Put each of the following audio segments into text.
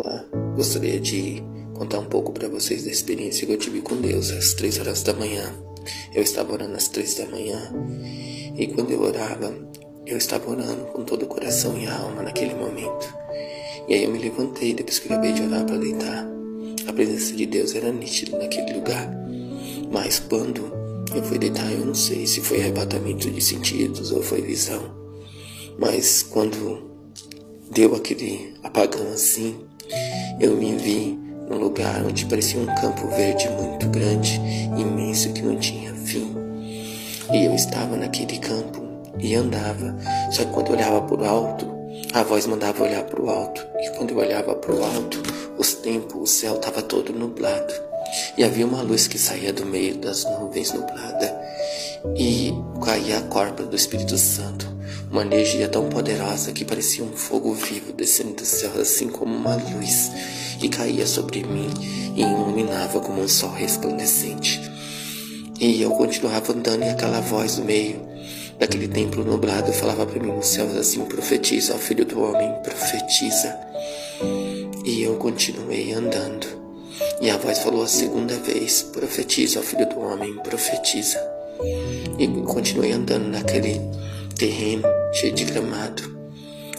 Olá, gostaria de contar um pouco para vocês da experiência que eu tive com Deus às 3 horas da manhã. Eu estava orando às 3 da manhã e quando eu orava, eu estava orando com todo o coração e a alma naquele momento. E aí eu me levantei depois que eu acabei de orar para deitar. A presença de Deus era nítida naquele lugar. Mas quando eu fui deitar, eu não sei se foi arrebatamento de sentidos ou foi visão. Mas quando deu aquele apagão assim, eu me vi num lugar onde parecia um campo verde muito grande, imenso, que não tinha fim. E eu estava naquele campo e andava, só que quando eu olhava para o alto, a voz mandava olhar para o alto. E quando eu olhava para o alto, os tempos, o céu estava todo nublado. E havia uma luz que saía do meio das nuvens nubladas. E caía a corpa do Espírito Santo. Uma energia tão poderosa que parecia um fogo vivo descendo do céu, assim como uma luz. E caía sobre mim e iluminava como um sol resplandecente. E eu continuava andando e aquela voz do meio daquele templo nublado falava para mim nos céus assim: profetiza, ó filho do homem, profetiza. E eu continuei andando. E a voz falou a segunda vez: profetiza, ó filho do homem, profetiza. E continuei andando naquele terreno cheio de gramado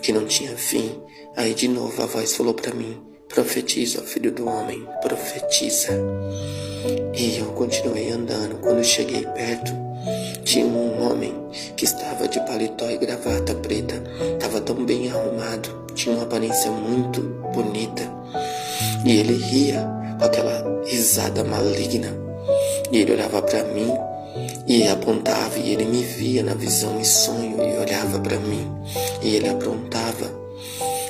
que não tinha fim. Aí de novo a voz falou para mim: profetiza, ó filho do homem, profetiza. E eu continuei andando. Quando cheguei perto, tinha um homem que estava de paletó e gravata preta. Estava tão bem arrumado, tinha uma aparência muito bonita. E ele ria com aquela risada maligna. E ele olhava para mim e apontava, e ele me via na visão e sonho e olhava para mim. E ele apontava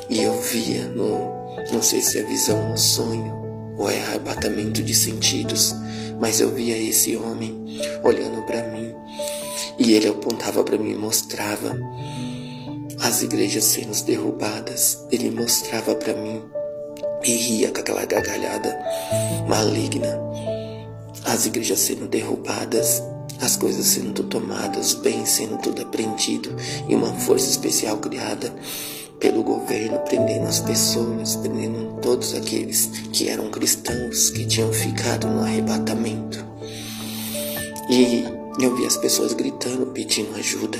e eu via não sei se é visão ou sonho ou é arrebatamento de sentidos, mas eu via esse homem olhando para mim e ele apontava para mim e mostrava as igrejas sendo derrubadas. Ele mostrava para mim e ria com aquela gargalhada maligna. As igrejas sendo derrubadas, as coisas sendo tomadas, o bem sendo tudo apreendido e uma força especial criada pelo governo, prendendo as pessoas, prendendo todos aqueles que eram cristãos, que tinham ficado no arrebatamento. E eu vi as pessoas gritando, pedindo ajuda.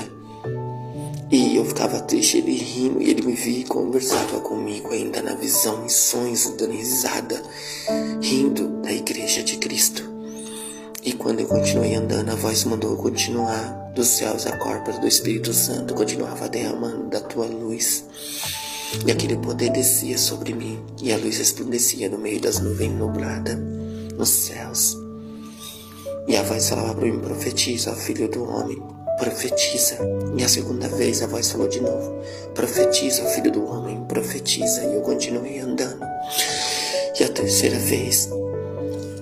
E eu ficava triste, ele rindo, e ele me via e conversava comigo ainda na visão e sonhos, dando risada, rindo da igreja de Cristo. E quando eu continuei andando, a voz mandou eu continuar. Dos céus a corpa do Espírito Santo continuava derramando da tua luz. E aquele poder descia sobre mim, e a luz resplandecia no meio das nuvens nubladas, nos céus. E a voz falava para mim: profetiza, ó filho do homem, profetiza. E a segunda vez a voz falou de novo: profetiza, ó filho do homem, profetiza. E eu continuei andando. E a terceira vez,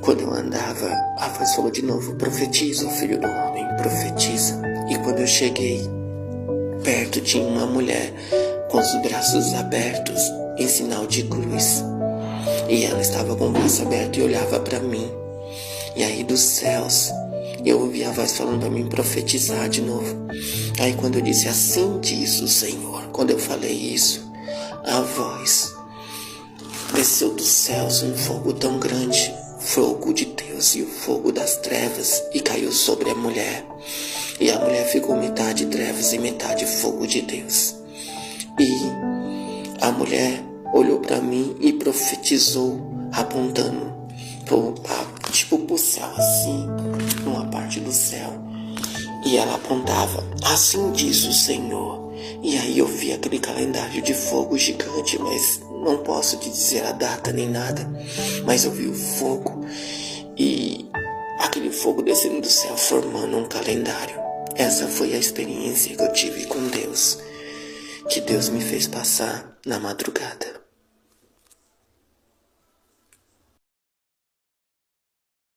quando eu andava, a voz falou de novo: profetiza, ó filho do homem, profetiza. E quando eu cheguei perto, tinha uma mulher com os braços abertos em sinal de cruz. E ela estava com o braço aberto e olhava para mim. E aí dos céus eu ouvi a voz falando para mim profetizar de novo. Aí quando eu disse: assim diz o Senhor, quando eu falei isso, a voz desceu dos céus um fogo tão grande, fogo de Deus e o fogo das trevas, e caiu sobre a mulher. E a mulher ficou metade trevas e metade fogo de Deus. E a mulher olhou para mim e profetizou, apontando pro céu, assim, numa parte do céu. E ela apontava: assim diz o Senhor. E aí eu vi aquele calendário de fogo gigante, mas não posso te dizer a data nem nada. Mas eu vi o fogo e aquele fogo descendo do céu formando um calendário. Essa foi a experiência que eu tive com Deus, que Deus me fez passar na madrugada.